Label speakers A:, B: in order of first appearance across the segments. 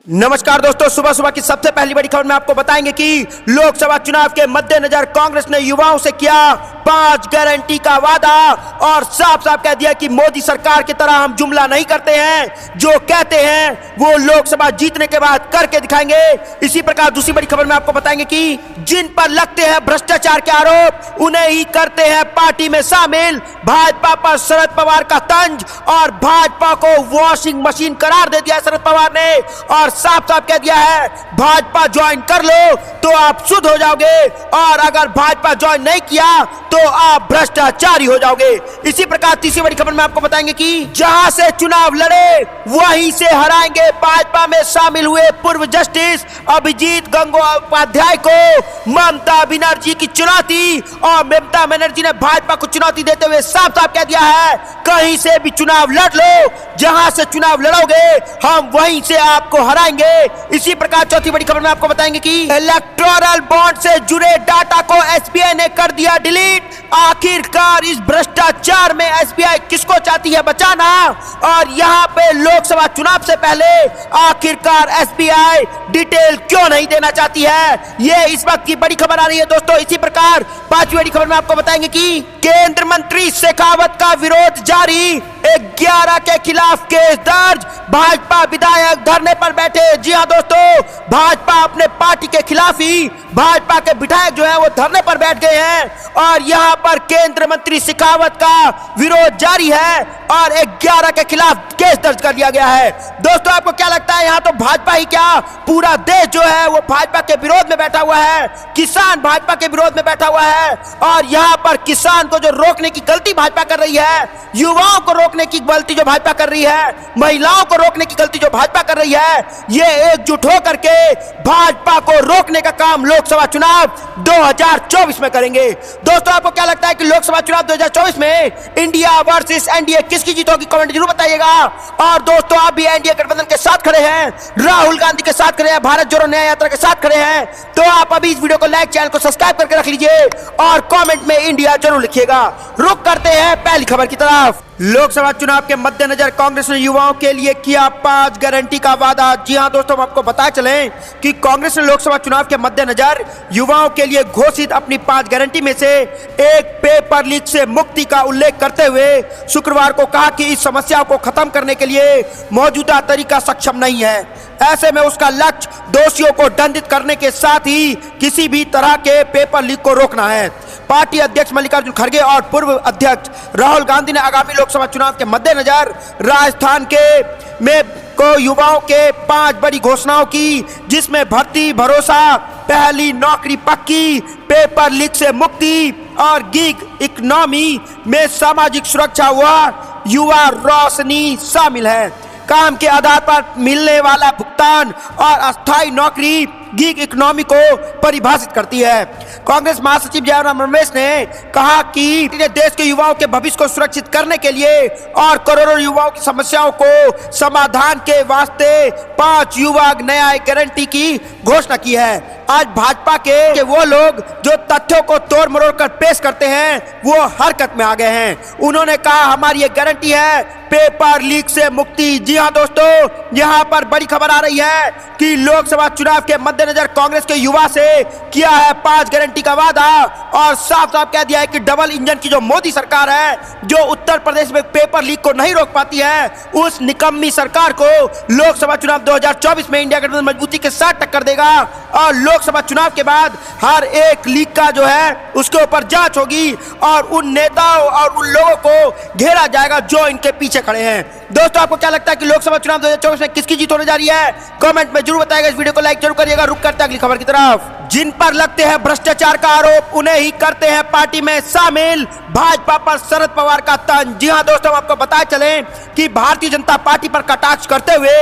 A: नमस्कार दोस्तों, सुबह सुबह की सबसे पहली बड़ी खबर में आपको बताएंगे कि लोकसभा चुनाव के मद्देनजर कांग्रेस ने युवाओं से किया 5 गारंटी का वादा और साफ साफ कह दिया कि मोदी सरकार की तरह हम जुमला नहीं करते हैं, जो कहते हैं वो लोकसभा जीतने के बाद करके दिखाएंगे। इसी प्रकार दूसरी बड़ी खबर में आपको बताएंगे कि जिन पर लगते हैं भ्रष्टाचार के आरोप उन्हें ही करते हैं पार्टी में शामिल। भाजपा पर शरद पवार का तंज और भाजपा को वॉशिंग मशीन करार दे दिया शरद पवार ने और साफ साफ कह दिया है भाजपा ज्वाइन कर लो तो आप शुद्ध हो जाओगे और अगर भाजपा ज्वाइन नहीं किया तो आप भ्रष्टाचारी हो जाओगे। इसी प्रकार तीसरी बड़ी खबर में आपको बताएंगे कि जहां से चुनाव लड़े वहीं से हराएंगे। भाजपा में शामिल हुए पूर्व जस्टिस अभिजीत गंगोपाध्याय को ममता बनर्जी की चुनौती और ममता बनर्जी ने भाजपा को चुनौती देते हुए साफ साफ कह दिया है कहीं से भी चुनाव लड़ लो, जहां से चुनाव लड़ोगे हम वहीं से आपको हराएंगे। इसी प्रकार चौथी बड़ी खबर में आपको बताएंगे कि इलेक्टोरल बॉन्ड से जुड़े डाटा को एसबीआई ने कर दिया डिलीट। आखिरकार इस भ्रष्टाचार में एसबीआई किसको चाहती है बचाना और यहां पे लोकसभा चुनाव से पहले आखिरकार एसबीआई डिटेल क्यों नहीं देना चाहती है, ये इस वक्त की बड़ी खबर आ रही है दोस्तों। इसी प्रकार पांचवी बड़ी खबर में आपको बताएंगे कि केंद्र मंत्री शेखावत का विरोध जारी, 11 के खिलाफ केस दर्ज, भाजपा विधायक धरने पर बैठे। जी हां दोस्तों, भाजपा अपने पार्टी के खिलाफ ही भाजपा के विधायक जो है वो धरने पर बैठ गए हैं और यहां पर केंद्र मंत्री शेखावत का विरोध जारी है और 11 के खिलाफ केस दर्ज कर दिया गया है। दोस्तों आपको क्या लगता है, यहां तो भाजपा ही क्या पूरा देश जो है वो भाजपा के विरोध में बैठा हुआ है, किसान भाजपा के विरोध में बैठा हुआ है और यहां पर किसान को जो रोकने की गलती भाजपा कर रही है, युवाओं को रोकने की गलती जो भाजपा कर रही है, महिलाओं को रोकने की गलती जो भाजपा कर रही है, ये एकजुट होकर के भाजपा को रोकने का काम लोकसभा चुनाव 2024 में करेंगे। दोस्तों आपको क्या लगता है कि लोकसभा चुनाव 2024 में इंडिया वर्सेस एनडीए किसकी जीत होगी, कमेंट जरूर बताइएगा। और दोस्तों आप भी एनडीए गठबंधन के साथ खड़े हैं, राहुल गांधी के साथ खड़े हैं, भारत जोड़ो न्याय यात्रा के साथ खड़े हैं, तो आप अभी इस वीडियो को लाइक, चैनल को सब्सक्राइब करके रख लीजिए और कमेंट में इंडिया जरूर लिखिएगा। रुक करते हैं पहली खबर की तरफ। लोकसभा चुनाव के मद्देनजर कांग्रेस ने युवाओं के लिए किया 5 गारंटी का वादा। जी हां दोस्तों, हम आपको बता चलें कि कांग्रेस ने लोकसभा चुनाव के मद्देनजर युवाओं के लिए घोषित अपनी 5 गारंटी में से एक पेपर लीक से मुक्ति का उल्लेख करते हुए शुक्रवार को कहा कि इस समस्या को खत्म करने के लिए मौजूदा तरीका सक्षम नहीं है। ऐसे में उसका लक्ष्य दोषियों को दंडित करने के साथ ही किसी भी तरह के पेपर लीक को रोकना है। पार्टी अध्यक्ष मल्लिकार्जुन खड़गे और पूर्व अध्यक्ष राहुल गांधी ने आगामी लोकसभा चुनाव के मद्देनजर राजस्थान को युवाओं के 5 बड़ी घोषणाओं की, जिसमें भर्ती भरोसा, पहली नौकरी पक्की, पेपर लीक से मुक्ति और गिग इकोनॉमी में सामाजिक सुरक्षा व युवा रोशनी शामिल है। काम के आधार पर मिलने वाला भुगतान और अस्थायी नौकरी गिग इकोनॉमी को परिभाषित करती है। कांग्रेस महासचिव जयराम रमेश ने कहा कि देश के युवाओं के भविष्य को सुरक्षित करने के लिए और करोड़ों युवाओं की समस्याओं को समाधान के वास्ते 5 युवा न्याय गारंटी की घोषणा की है। आज भाजपा के वो लोग जो तथ्यों को तोड़ मरोड़ कर पेश करते हैं वो हरकत में आ गए हैं। उन्होंने कहा हमारी ये गारंटी है पेपर लीक से मुक्ति। जी हाँ दोस्तों, यहाँ पर बड़ी खबर आ रही है कि लोकसभा चुनाव के मद्देनजर कांग्रेस के युवा से किया है 5 गारंटी का वादा और साफ साफ कह दिया है कि डबल इंजन की जो मोदी सरकार है, जो उत्तर प्रदेश में पेपर लीक को नहीं रोक पाती है, उस निकम्मी सरकार को लोकसभा चुनाव 2024 में इंडिया गठबंधन मजबूती के साथ टक्कर देगा और लोकसभा चुनाव के बाद हर एक लीक का जो है उसके ऊपर जांच होगी और उन नेताओं और उन लोगों को घेरा जाएगा जो इनके पीछे खड़े हैं। दोस्तों आपको क्या लगता है कि लोकसभा चुनाव 2024 में किसकी जीत होने जा रही है, कमेंट में जरूर बताइएगा। इस वीडियो को लाइक जरूर करिएगा। रुक करते हैं अगली खबर की तरफ। जिन पर लगते हैं भ्रष्टाचार का आरोप उन्हें ही करते हैं पार्टी में शामिल, भाजपा पर शरद पवार का तंज। जी हां दोस्तों, हम आपको बताए चलें कि भारतीय जनता पार्टी पर कटाक्ष करते हुए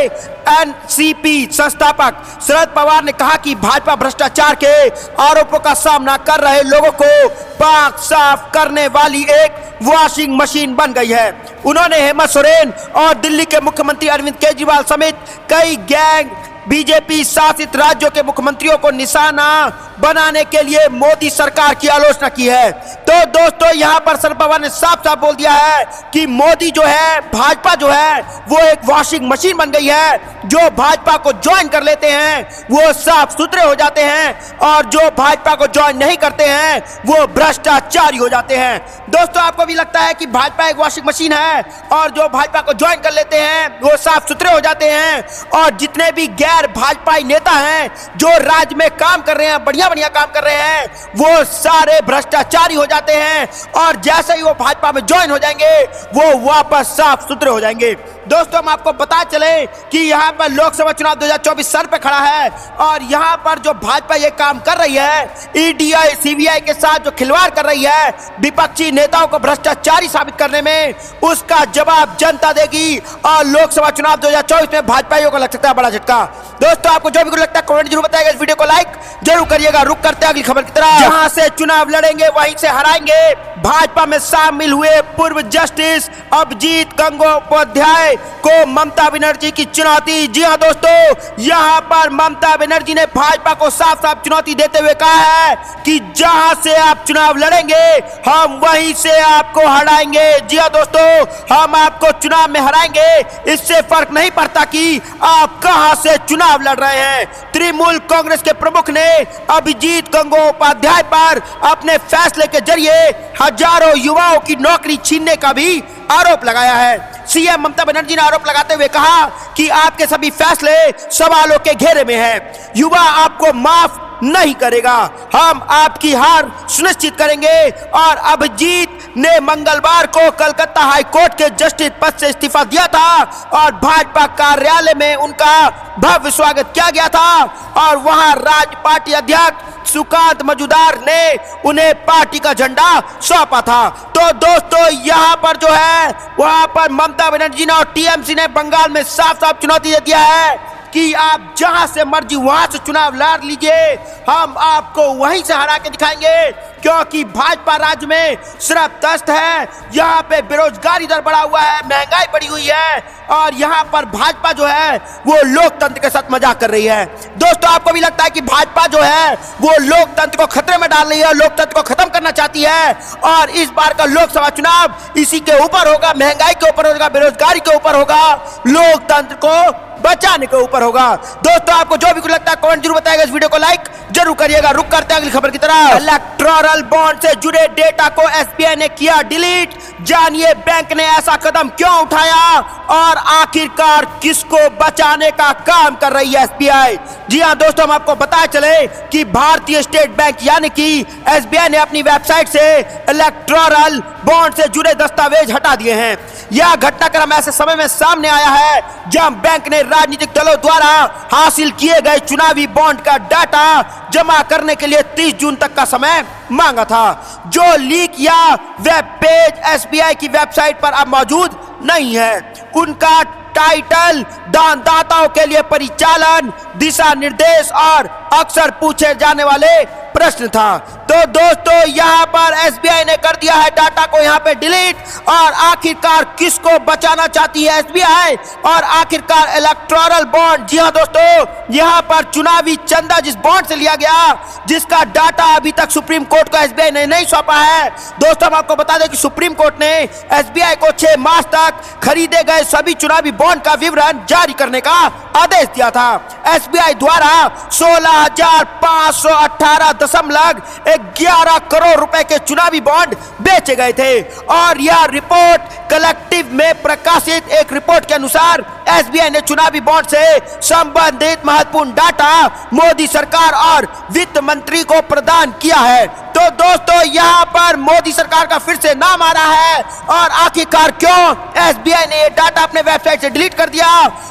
A: एनसीपी संस्थापक शरद पवार ने कहा कि भाजपा भ्रष्टाचार के आरोपों का सामना कर रहे लोगों को पाक साफ करने वाली एक वॉशिंग मशीन बन गई है। उन्होंने हेमंत सोरेन और दिल्ली के मुख्यमंत्री अरविंद केजरीवाल समेत कई गैंग बीजेपी शासित राज्यों के मुख्यमंत्रियों को निशाना बनाने के लिए मोदी सरकार की आलोचना की है। तो दोस्तों यहां पर शरद पवार ने साफ साफ बोल दिया है कि मोदी जो है, भाजपा जो है वो एक वॉशिंग मशीन बन गई है। जो भाजपा को ज्वाइन कर लेते हैं वो साफ सुथरे हो जाते हैं और जो भाजपा को ज्वाइन नहीं करते हैं वो भ्रष्टाचारी हो जाते हैं। दोस्तों आपको भी लगता है कि भाजपा एक वॉशिंग मशीन है और जो भाजपा को ज्वाइन कर लेते हैं वो साफ सुथरे हो जाते हैं, और जितने भी गैर भाजपाई नेता हैं जो राज्य में काम कर रहे हैं, बढ़िया बढ़िया काम कर रहे हैं, वो सारे भ्रष्टाचारी हो जाते हैं और जैसे ही वो भाजपा में ज्वाइन हो जाएंगे वो वापस साफ सुथरे हो जाएंगे। दोस्तों हम आपको बता चले कि यहाँ पर लोकसभा चुनाव 2024 सर पे खड़ा है और यहाँ पर जो भाजपा ये काम कर रही है, ईडीआई सीबीआई के साथ जो खिलवाड़ कर रही है विपक्षी नेताओं को भ्रष्टाचारी साबित करने में, उसका जवाब जनता देगी और लोकसभा चुनाव 2024 में भाजपाइयों को लग सकता है बड़ा झटका। दोस्तों आपको जो भी कुछ लगता है कमेंट जरूर बताइएगा, इस वीडियो को लाइक जरूर करिएगा। रुक करते हैं अगली खबर की तरफ। जहां से चुनाव लड़ेंगे वहीं से हराएंगे। भाजपा में शामिल हुए पूर्व जस्टिस अभिजीत गंगोपाध्याय को ममता बनर्जी की चुनौती। जी हां दोस्तों, यहां पर ममता बनर्जी ने भाजपा को साफ साफ चुनौती देते हुए कहा है कि जहां से आप चुनाव लड़ेंगे हम वहीं से आपको हराएंगे। जी हां दोस्तों, हम आपको चुनाव में हराएंगे, इससे फर्क नहीं पड़ता कि आप कहां से चुनाव लड़ रहे हैं। तृणमूल कांग्रेस के प्रमुख ने अभिजीत गंगोपाध्याय पर अपने फैसले के जरिए हजारों युवाओं की नौकरी छीनने का भी आरोप लगाया है। सीएम ममता बनर्जी ने आरोप लगाते हुए कहा कि आपके सभी फैसले सवालों के घेरे में हैं। युवा आपको माफ नहीं करेगा, हम आपकी हार सुनिश्चित करेंगे। और अभिजीत ने मंगलवार को कलकत्ता हाई कोर्ट के जस्टिस पद से इस्तीफा दिया था और भाजपा कार्यालय में उनका भव्य स्वागत किया गया था और वहां राज्य पार्टी अध्यक्ष सुकांत मजूमदार ने उन्हें पार्टी का झंडा सौंपा था। तो दोस्तों यहाँ पर जो है वहां पर ममता बनर्जी ने और टीएमसी ने बंगाल में साफ साफ चुनौती दे दिया है कि आप जहां से मर्जी वहां से चुनाव लड़ लीजिए, हम आपको वहीं से हरा के दिखाएंगे। क्योंकि भाजपा राज्य में सिर्फ दस्त है, यहाँ पे बेरोजगारी दर बढ़ा हुआ है, महंगाई बढ़ी हुई है और यहाँ पर भाजपा जो है वो लोकतंत्र के साथ मजाक कर रही है। दोस्तों आपको भी लगता है कि भाजपा जो है वो लोकतंत्र को खतरे में डाल रही है, लोकतंत्र को खत्म करना चाहती है और इस बार का लोकसभा चुनाव इसी के ऊपर होगा, महंगाई के ऊपर होगा, बेरोजगारी के ऊपर होगा, लोकतंत्र को बचाने के ऊपर होगा। दोस्तों आपको जो भी कुछ लगता है कमेंट जरूर बताइएगा, इस वीडियो को लाइक जरूर करिएगा। रुक करते हैं अगली खबर की तरफ। इलेक्टोरल बॉन्ड से जुड़े डेटा को एसबीआई ने किया डिलीट। जानिए बैंक ने ऐसा कदम क्यों उठाया और आखिरकार किसको बचाने का काम कर रही है एसबीआई। जी हां दोस्तों, हम आपको बताया चले कि भारतीय स्टेट बैंक यानी कि एसबीआई ने अपनी वेबसाइट से इलेक्टोरल बॉन्ड से जुड़े दस्तावेज हटा दिए हैं। यह घटनाक्रम ऐसे समय में सामने आया है जब बैंक ने राजनीतिक दलों द्वारा हासिल किए गए चुनावी बॉन्ड का डाटा जमा करने के लिए 30 जून तक का समय मांगा था, जो लीक या वेब पेज एसबीआई की वेबसाइट पर अब मौजूद नहीं है। उनका टाइटल दानदाताओं के लिए परिचालन, दिशा निर्देश और अक्सर पूछे जाने वाले प्रश्न था। तो दोस्तों यहाँ पर एसबीआई ने कर दिया है डाटा को यहाँ पे डिलीट और आखिरकार किसको बचाना चाहती है एसबीआई और आखिरकार इलेक्टोरल बॉन्ड। जी हाँ दोस्तों, यहाँ पर चुनावी चंदा जिस बॉन्ड से लिया गया जिसका डाटा अभी तक सुप्रीम कोर्ट को एसबीआई ने नहीं सौंपा है। दोस्तों हम आपको बता दें कि सुप्रीम कोर्ट ने एसबीआई को 6 मार्च तक खरीदे गए सभी चुनावी बॉन्ड का विवरण जारी करने का आदेश दिया था। एसबीआई द्वारा 16,518.11 करोड़ रुपए के चुनावी बॉन्ड बेचे गए थे और यह रिपोर्ट कलेक्टिव में प्रकाशित एक रिपोर्ट के अनुसार एसबीआई ने चुनावी बॉन्ड से संबंधित महत्वपूर्ण डाटा मोदी सरकार और वित्त मंत्री को प्रदान किया है। तो दोस्तों यहाँ पर मोदी सरकार का फिर से नाम आ रहा है और आखिरकार क्यों एसबीआई ने ये डाटा अपने वेबसाइट से डिलीट कर दिया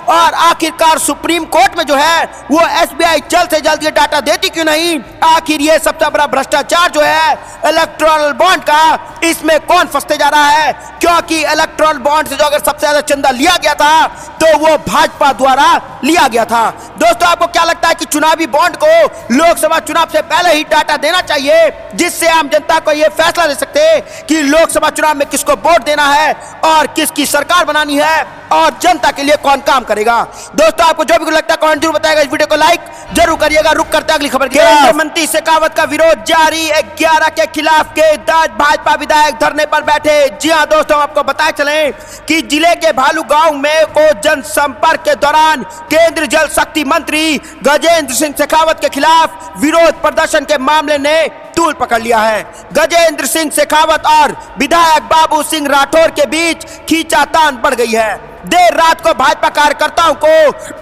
A: और आखिरकार सुप्रीम कोर्ट में जो है वो एसबीआई जल्द से जल्द ये डाटा देती क्यों नहीं। आखिर ये सबसे बड़ा भ्रष्टाचार जो है इलेक्टोरल बॉन्ड का, इसमें कौन फंसते जा रहा है, क्योंकि इलेक्टोरल बॉन्ड से जो अगर सबसे ज्यादा चंदा लिया गया था तो वो भाजपा द्वारा लिया गया था। दोस्तों आपको क्या लगता है कि चुनावी बॉन्ड को लोकसभा चुनाव से पहले ही डाटा देना चाहिए जिससे आम जनता को यह फैसला ले सकते थे कि लोकसभा चुनाव में किसको वोट देना है और किसकी सरकार बनानी है और जनता के लिए कौन काम करेगा। दोस्तों, आपको जो भी लगता है कमेंट जरूर बताएगा। इस वीडियो को लाइक जरूर करिएगा। रुक करते अगली खबर की तरफ। मंत्री शेखावत का विरोध जारी, 11 के खिलाफ केस दर्ज, भाजपा विधायक धरने पर बैठे। जी हां दोस्तों, आपको बताए चले कि जिले के भालू गांव में को जनसंपर्क के दौरान केंद्रीय जल शक्ति मंत्री गजेंद्र सिंह शेखावत के खिलाफ विरोध प्रदर्शन के मामले ने तूल पकड़ लिया है। गजेंद्र सिंह शेखावत और विधायक बाबू सिंह राठौर के बीच खींचातान बढ़ गई है। देर रात को भाजपा कार्यकर्ताओं को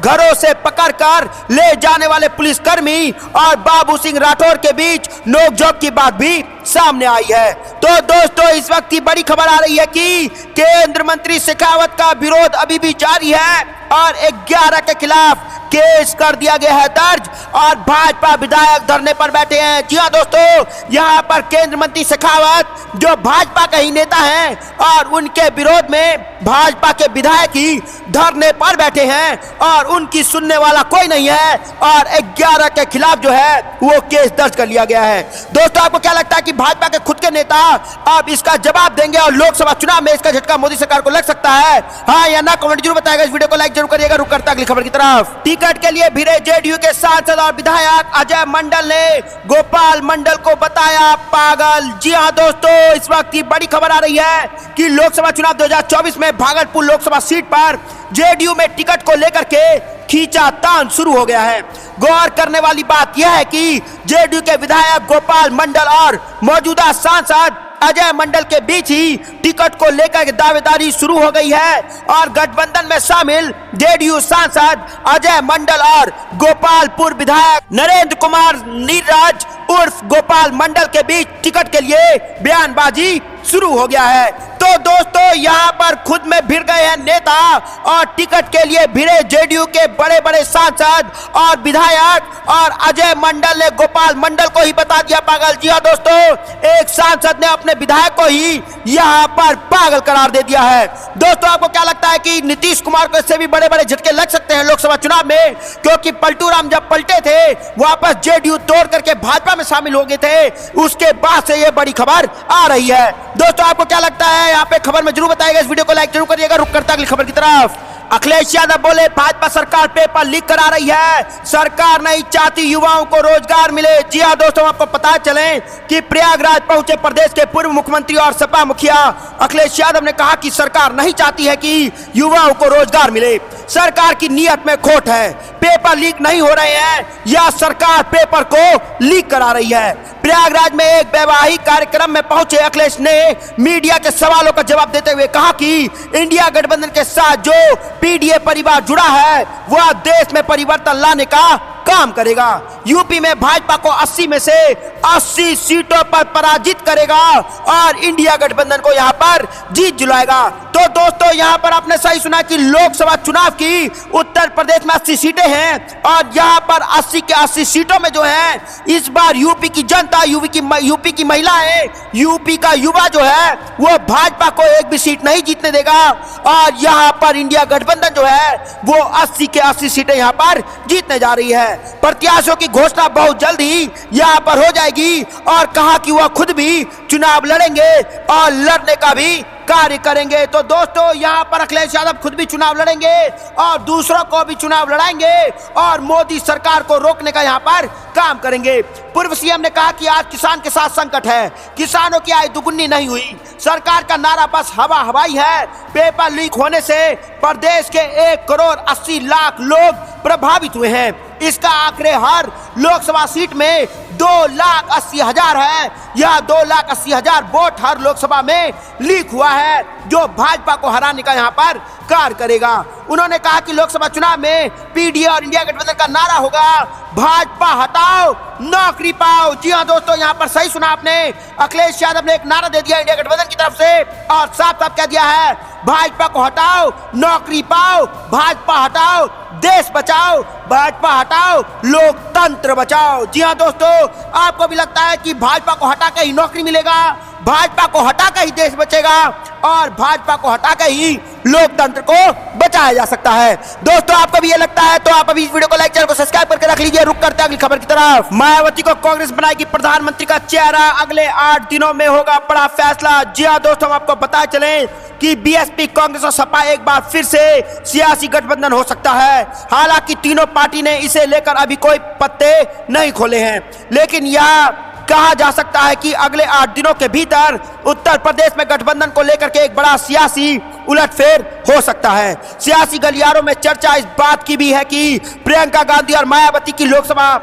A: घरों से पकड़कर ले जाने वाले पुलिसकर्मी और बाबू सिंह राठौर के बीच नोकझोंक की बात भी सामने आई है। तो दोस्तों, इस वक्त की बड़ी खबर आ रही है कि केंद्र मंत्री शेखावत का विरोध अभी भी जारी है और 11 के खिलाफ केस कर दिया गया है दर्ज और भाजपा विधायक धरने पर बैठे हैं। जी हां दोस्तों, यहां पर केंद्र मंत्री शेखावत जो भाजपा का ही नेता हैं और उनके विरोध में भाजपा के विधायक ही धरने पर बैठे हैं और उनकी सुनने वाला कोई नहीं है और 11 के खिलाफ जो है वो केस दर्ज कर लिया गया है। दोस्तों, आपको क्या लगता है कि भाजपा के खुद के नेता अब इसका जवाब देंगे और लोकसभा चुनाव में इसका झटका मोदी सरकार को लग सकता है? हाँ या ना, कमेंट जरूर बताएगा। इस वीडियो को लाइक जरूर करिएगा। रुक करता अगली खबर की तरफ। टिकट के लिए भिड़े जेडीयू के सांसद और विधायक अजय मंडल ने गोपाल मंडल को बताया पागल। जी हां दोस्तों, इस वक्त की बड़ी खबर आ रही है कि लोकसभा चुनाव 2024 में भागलपुर लोकसभा सीट पर जेडीयू में टिकट को लेकर के खींचातान शुरू हो गया है। गौर करने वाली बात यह है कि जेडीयू के विधायक गोपाल मंडल और मौजूदा सांसद अजय मंडल के बीच ही टिकट को लेकर दावेदारी शुरू हो गई है और गठबंधन में शामिल जेडीयू सांसद अजय मंडल और गोपालपुर विधायक नरेंद्र कुमार नीरज उर्फ गोपाल मंडल के बीच टिकट के लिए बयानबाजी शुरू हो गया है। तो दोस्तों, यहाँ पर खुद में भिड़ गए हैं नेता और टिकट के लिए भिड़े जेडीयू के बड़े बड़े सांसद और विधायक और अजय मंडल ने गोपाल मंडल को ही बता दिया पागल। जी हाँ दोस्तों, एक सांसद ने अपने विधायक को ही यहाँ पर पागल करार दे दिया है। दोस्तों, आपको क्या लगता है कि नीतीश कुमार को इससे भी बड़े बड़े झटके लग सकते हैं लोकसभा चुनाव में? क्योंकि पलटू राम जब पलटे थे वापस जेडीयू तोड़ करके भाजपा में शामिल हो गए थे, उसके बाद से ये बड़ी खबर आ रही है। दोस्तों, आपको क्या लगता है? यहाँ पे खबर में जरूर बताइएगा। इस वीडियो को लाइक जरूर करिएगा। रुक करता अगली खबर की तरफ। अखिलेश यादव बोले भाजपा सरकार पेपर लीक करा रही है, सरकार नहीं चाहती युवाओं को रोजगार मिले। जी हाँ दोस्तों, आपको पता चले कि प्रयागराज पहुंचे प्रदेश के पूर्व मुख्यमंत्री और सपा मुखिया अखिलेश यादव ने कहा कि सरकार नहीं चाहती है कि युवाओं को रोजगार मिले। सरकार की नीयत में खोट है, पेपर लीक नहीं हो रहे हैं या सरकार पेपर को लीक करा रही है। प्रयागराज में एक वैवाहिक कार्यक्रम में पहुंचे अखिलेश ने मीडिया के सवालों का जवाब देते हुए कहा कि इंडिया गठबंधन के साथ जो पीडीए परिवार जुड़ा है वह देश में परिवर्तन लाने का काम करेगा। यूपी में भाजपा को 80 में से 80 सीटों पर पराजित करेगा और इंडिया गठबंधन को यहां पर जीत दिलाएगा। तो दोस्तों, यहां पर आपने सही सुना कि लोकसभा चुनाव की उत्तर प्रदेश में 80 सीटें हैं और यहां पर 80 के 80 सीटों में जो है इस बार यूपी की जनता, यूपी की महिलाएं, यूपी का युवा जो है वो भाजपा को एक भी सीट नहीं जीतने देगा और यहां पर इंडिया गठबंधन जो है वो 80 के 80 सीटें यहां पर जीतने जा रही है। प्रत्याशियों की घोषणा बहुत जल्द ही यहां पर हो जाएगी और कहा कि वह खुद भी चुनाव लड़ेंगे और लड़ने का भी कार्य करेंगे। तो दोस्तों, यहां पर अखिलेश यादव खुद भी चुनाव लड़ेंगे और दूसरों को भी चुनाव लड़ाएंगे और मोदी सरकार को रोकने का यहां पर काम करेंगे। पूर्व सीएम ने कहा कि आज किसान के साथ संकट है, किसानों की आय दुगुनी नहीं हुई, सरकार का नारा बस हवा हवाई है। पेपर लीक होने से प्रदेश के 1 करोड़ 80 लाख लोग प्रभावित हुए हैं। इसका आंकड़े हर लोकसभा सीट में 2,80,000 है। यह 2,80,000 वोट हर लोकसभा में लीक हुआ है जो भाजपा को हराने का यहाँ पर कार्य करेगा। उन्होंने कहा कि लोकसभा चुनाव में पीडीए और इंडिया गठबंधन का नारा होगा भाजपा हटाओ नौकरी पाओ। जी हाँ दोस्तों, यहाँ पर सही सुना आपने। अखिलेश यादव ने एक नारा दे दिया इंडिया गठबंधन की तरफ से और साफ साफ कह दिया है भाजपा को हटाओ नौकरी पाओ, भाजपा हटाओ देश बचाओ, भाजपा हटाओ लोकतंत्र बचाओ। जी हाँ दोस्तों, आपको भी लगता है कि भाजपा को हटा के ही नौकरी मिलेगा, भाजपा को हटा के ही देश बचेगा और भाजपा को हटा के ही लोकतंत्र को बचाया जा सकता है। दोस्तों आपको भी ये लगता है तो आप अभी इस वीडियो को लाइक, चैनल को सब्सक्राइब करके रख लीजिए। रुक करते हैं अगली खबर की तरफ। मायावती को कांग्रेस बनाएगी प्रधानमंत्री का चेहरा, अगले 8 दिनों में होगा बड़ा फैसला। जी हाँ दोस्तों, हम आपको बता चलें कि बीएसपी, कांग्रेस और सपा एक बार फिर से सियासी गठबंधन हो सकता है। हालांकि तीनों पार्टी ने इसे लेकर अभी कोई पत्ते नहीं खोले हैं, लेकिन यह कहा जा सकता है कि अगले 8 दिनों के भीतर उत्तर प्रदेश में गठबंधन को लेकर के एक बड़ा सियासी उलटफेर हो सकता है। सियासी गलियारों में चर्चा इस बात की भी है कि प्रियंका गांधी और मायावती की लोकसभा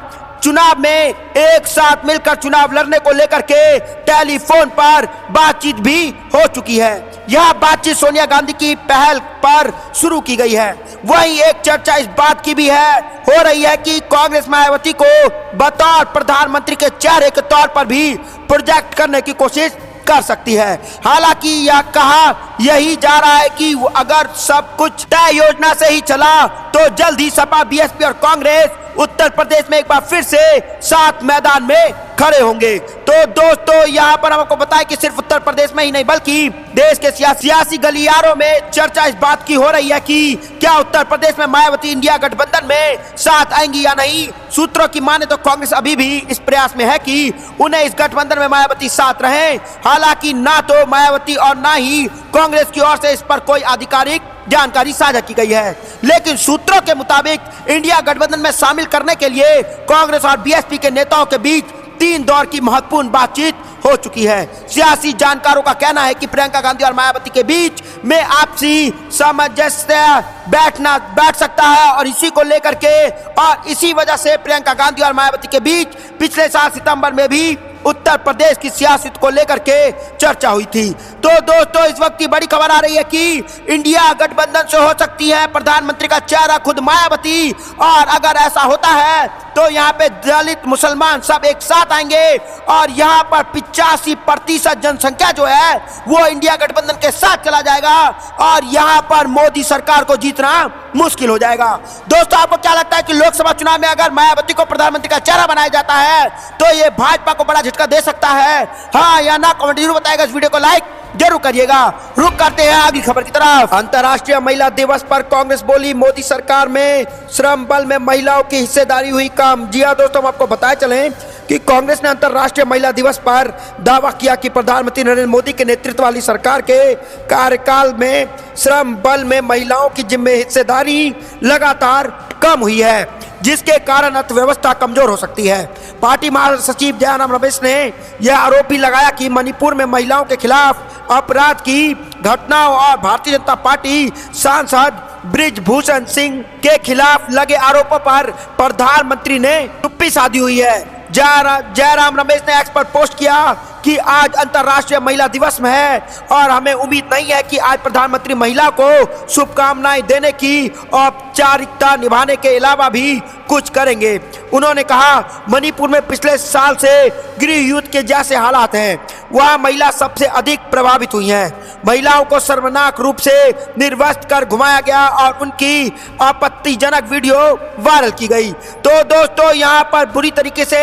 A: चुनाव में एक साथ मिलकर चुनाव लड़ने को लेकर के टेलीफोन पर बातचीत भी हो चुकी है। यह बातचीत सोनिया गांधी की पहल पर शुरू की गई है। वहीं एक चर्चा इस बात की भी हो रही है कि कांग्रेस मायावती को बतौर प्रधानमंत्री के चेहरे के तौर पर भी प्रोजेक्ट करने की कोशिश कर सकती है। हालांकि यह कहा यही जा रहा है कि अगर सब कुछ तय योजना से ही चला तो जल्द ही सपा, बीएसपी और कांग्रेस उत्तर प्रदेश में एक बार फिर से साथ मैदान में खड़े होंगे। तो दोस्तों यहाँ पर हमको बताएं कि सिर्फ उत्तर प्रदेश में ही नहीं बल्कि देश के सियासी गलियारों में चर्चा इस बात की हो रही है कि क्या उत्तर प्रदेश में मायावती इंडिया गठबंधन में साथ आएंगी या नहीं। सूत्रों की माने तो कांग्रेस अभी भी इस प्रयास में है कि उन्हें इस गठबंधन में मायावती साथ रहे। हालांकि ना तो मायावती और ना ही कांग्रेस की ओर से इस पर कोई आधिकारिक जानकारी साझा की गई है, लेकिन सूत्रों के मुताबिक इंडिया गठबंधन में शामिल करने के लिए कांग्रेस और बीएसपी के नेताओं के बीच 3 दौर की महत्वपूर्ण बातचीत हो चुकी है। सियासी जानकारों का कहना है कि प्रियंका गांधी और मायावती के बीच में आपसी सामंजस्य बैठ सकता है और इसी को लेकर के और इसी वजह से प्रियंका गांधी और मायावती के बीच पिछले साल सितंबर में भी उत्तर प्रदेश की सियासत को लेकर के चर्चा हुई थी। तो दोस्तों इस वक्त की बड़ी खबर आ रही है कि इंडिया गठबंधन से हो सकती है प्रधानमंत्री का चेहरा खुद मायावती, और अगर ऐसा होता है तो यहाँ पे दलित मुसलमान सब एक साथ आएंगे और यहाँ पर 85% जनसंख्या जो है वो इंडिया गठबंधन के साथ चला जाएगा और यहाँ पर मोदी सरकार को जीतना मुश्किल हो जाएगा। दोस्तों आपको क्या लगता है कि लोकसभा चुनाव में अगर मायावती को प्रधानमंत्री का चेहरा बनाया जाता है तो ये भाजपा को बड़ा झटका दे सकता है, हाँ या ना? कमेंट जरूर बताएगा। इस वीडियो को लाइक जरूर करिएगा। रुक करते हैं अगली खबर की तरफ। अंतर्राष्ट्रीय महिला दिवस पर कांग्रेस बोली मोदी सरकार में श्रम बल में महिलाओं की हिस्सेदारी हुई कम। जी हाँ दोस्तों, हम आपको बताए चलें कि कांग्रेस ने अंतर्राष्ट्रीय महिला दिवस पर दावा किया कि प्रधानमंत्री नरेंद्र मोदी के नेतृत्व वाली सरकार के कार्यकाल में श्रम बल में महिलाओं की जिम्मे हिस्सेदारी लगातार कम हुई है, जिसके कारण अर्थव्यवस्था कमजोर हो सकती है। पार्टी महासचिव जयराम रमेश ने यह आरोप भी लगाया कि मणिपुर में महिलाओं के खिलाफ अपराध की घटनाओं और भारतीय जनता पार्टी सांसद ब्रिजभूषण सिंह के खिलाफ लगे आरोपों पर प्रधानमंत्री ने चुप्पी साधी हुई है। जयराम रमेश ने एक्स पर पोस्ट किया कि आज अंतर्राष्ट्रीय महिला दिवस में है और हमें उम्मीद नहीं है कि आज प्रधानमंत्री महिला को शुभकामनाएं देने की औपचारिकता निभाने के अलावा भी कुछ करेंगे। उन्होंने कहा मणिपुर में पिछले साल से गृह युद्ध के जैसे हालात हैं, वहाँ महिला सबसे अधिक प्रभावित हुई हैं। महिलाओं को शर्मनाक रूप से निर्वस्त्र कर घुमाया गया और उनकी आपत्तिजनक वीडियो वायरल की गई। तो दोस्तों यहाँ पर बुरी तरीके से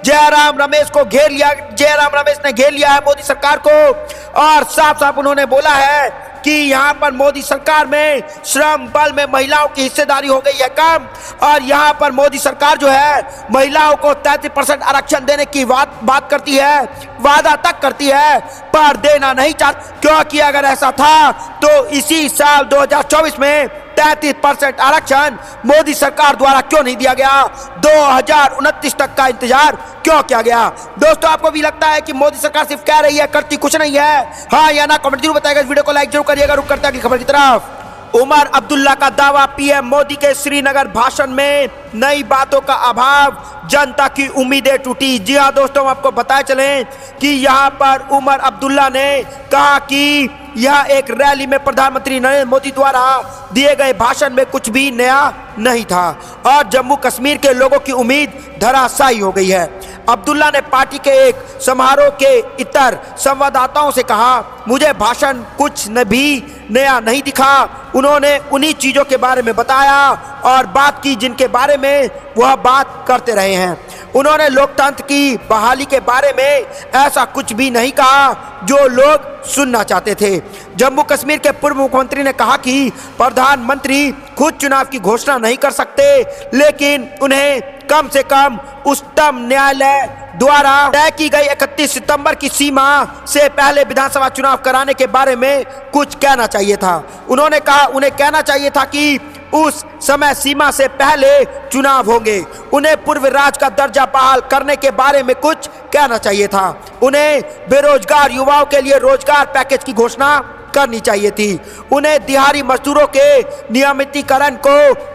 A: जयराम रमेश ने घेर लिया है मोदी सरकार को और साफ साफ उन्होंने बोला है कि यहाँ पर मोदी सरकार में श्रम बल में महिलाओं की हिस्सेदारी हो गई है कम और यहाँ पर मोदी सरकार जो है महिलाओं को 33% आरक्षण देने की बात करती है, वादा तक करती है, पर देना नहीं चाहती। क्योंकि अगर ऐसा था तो इसी साल 2024 में 33% आरक्षण मोदी सरकार द्वारा क्यों नहीं दिया गया? 2029 तक का इंतजार क्यों किया गया? दोस्तों आपको भी लगता है कि मोदी सरकार सिर्फ कह रही है, करती कुछ नहीं है, हाँ या ना? कमेंट जरूर बताएगा। इस वीडियो को लाइक जरूर करिएगा। रुक करते हैं अगली खबर की तरफ। उमर अब्दुल्ला का दावा पीएम मोदी के श्रीनगर भाषण में नई बातों का अभाव, जनता की उम्मीदें टूटी। जी हाँ दोस्तों, हम आपको बताए चलें कि यहाँ पर उमर अब्दुल्ला ने कहा कि यह एक रैली में प्रधानमंत्री नरेंद्र मोदी द्वारा दिए गए भाषण में कुछ भी नया नहीं था और जम्मू कश्मीर के लोगों की उम्मीद धराशायी हो गई है। अब्दुल्ला ने पार्टी के एक समारोह के इतर संवाददाताओं से कहा, मुझे भाषण कुछ भी नया नहीं दिखा। उन्होंने उन्हीं चीज़ों के बारे में बताया और बात की जिनके बारे में वह बात करते रहे हैं। उन्होंने लोकतंत्र की बहाली के बारे में ऐसा कुछ भी नहीं कहा जो लोग सुनना चाहते थे। जम्मू कश्मीर के पूर्व मुख्यमंत्री ने कहा कि प्रधानमंत्री खुद चुनाव की घोषणा नहीं कर सकते, लेकिन उन्हें कम से कम उच्चतम न्यायालय द्वारा तय की गई 31 सितंबर की सीमा से पहले विधानसभा चुनाव कराने के बारे में कुछ कहना चाहिए था। उन्होंने कहा उन्हें कहना चाहिए था कि उस समय सीमा से पहले चुनाव होंगे। उन्हें पूर्व राज्य का दर्जा बहाल करने के बारे में कुछ कहना चाहिए था। उन्हें बेरोजगार युवाओं के लिए रोजगार पैकेज की घोषणा करनी चाहिए थी। उन्हें दिहाड़ी मजदूरों के नियमितीकरण को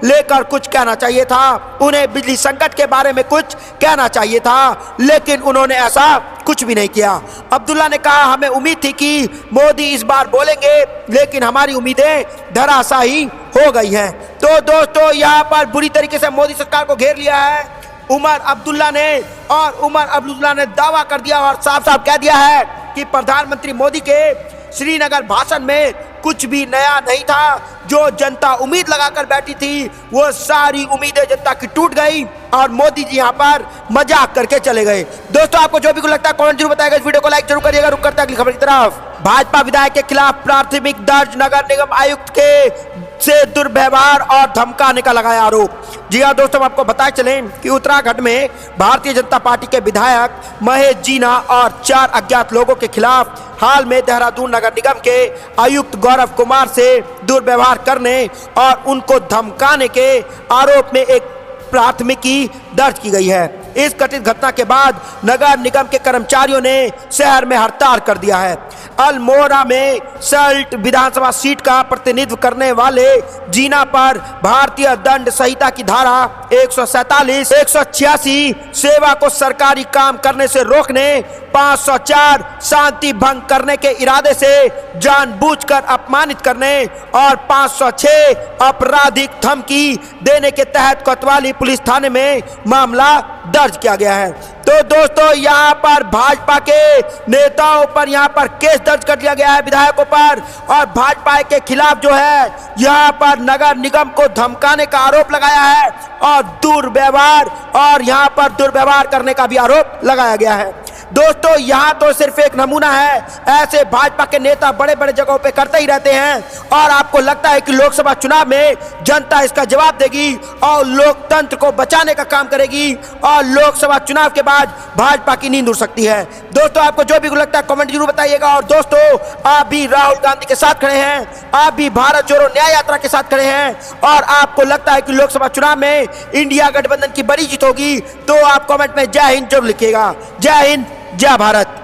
A: लेकर कुछ कहना चाहिए था। उन्हें बिजली संकट के बारे में कुछ कहना चाहिए था, लेकिन उन्होंने ऐसा कुछ भी नहीं किया। अब्दुल्ला ने कहा हमें उम्मीद थी कि मोदी इस बार बोलेंगे, लेकिन हमारी उम्मीदें धराशायी हो गई हैं। तो दोस्तों, यहाँ पर बुरी तरीके से मोदी सरकार को घेर लिया है उमर अब्दुल्ला ने, और उमर अब्दुल्ला ने दावा कर दिया और साफ साफ कह दिया है कि प्रधानमंत्री मोदी के श्रीनगर भाषण में कुछ भी नया नहीं था। जो जनता उम्मीद लगाकर बैठी थी वो सारी उम्मीदें जनता की टूट गई और मोदी जी यहाँ पर मजाक करके चले गए। दोस्तों, आपको जो भी कुछ लगता है कमेंट जरूर बताइएगा। इस वीडियो को लाइक जरूर करिएगा। रुक करते हैं अगली खबर की तरफ। भाजपा विधायक के खिलाफ प्राथमिक दर्ज, नगर निगम आयुक्त के से दुर्व्यवहार और धमकाने का लगाया आरोप। जी हाँ दोस्तों, हम आपको बताए चलें कि उत्तराखंड में भारतीय जनता पार्टी के विधायक महेश जीना और 4 अज्ञात लोगों के खिलाफ हाल में देहरादून नगर निगम के आयुक्त गौरव कुमार से दुर्व्यवहार करने और उनको धमकाने के आरोप में एक प्राथमिकी दर्ज की गई है। इस कथित घटना के बाद नगर निगम के कर्मचारियों ने शहर में हड़ताल कर दिया है। अल्मोड़ा में सल्ट विधानसभा सीट का प्रतिनिधित्व करने वाले जीना पर भारतीय दंड संहिता की धारा 147, 186 सेवा को सरकारी काम करने से रोकने, 504 शांति भंग करने के इरादे से जानबूझकर अपमानित करने और 506 आपराधिक धमकी देने के तहत कोतवाली पुलिस थाने में मामला दर्ज किया गया है। तो दोस्तों, यहाँ पर भाजपा के नेताओं पर यहाँ पर केस दर्ज कर दिया गया है, विधायकों पर, और भाजपा के खिलाफ जो है यहाँ पर नगर निगम को धमकाने का आरोप लगाया है और दुर्व्यवहार और यहाँ पर दुर्व्यवहार करने का भी आरोप लगाया गया है। दोस्तों, यहाँ तो सिर्फ एक नमूना है, ऐसे भाजपा के नेता बड़े बड़े जगहों पे करते ही रहते हैं और आपको लगता है कि लोकसभा चुनाव में जनता इसका जवाब देगी और लोकतंत्र को बचाने का काम करेगी और लोकसभा चुनाव के बाद भाजपा की नींद उड़ सकती है। दोस्तों, आपको जो भी लगता है कमेंट जरूर बताइएगा। और दोस्तों, आप भी राहुल गांधी के साथ खड़े हैं, आप भी भारत जोड़ो न्याय यात्रा के साथ खड़े हैं और आपको लगता है कि लोकसभा चुनाव में इंडिया गठबंधन की बड़ी जीत होगी, तो आप कमेंट में जय हिंद जरूर लिखिएगा। जय हिंद, जय भारत।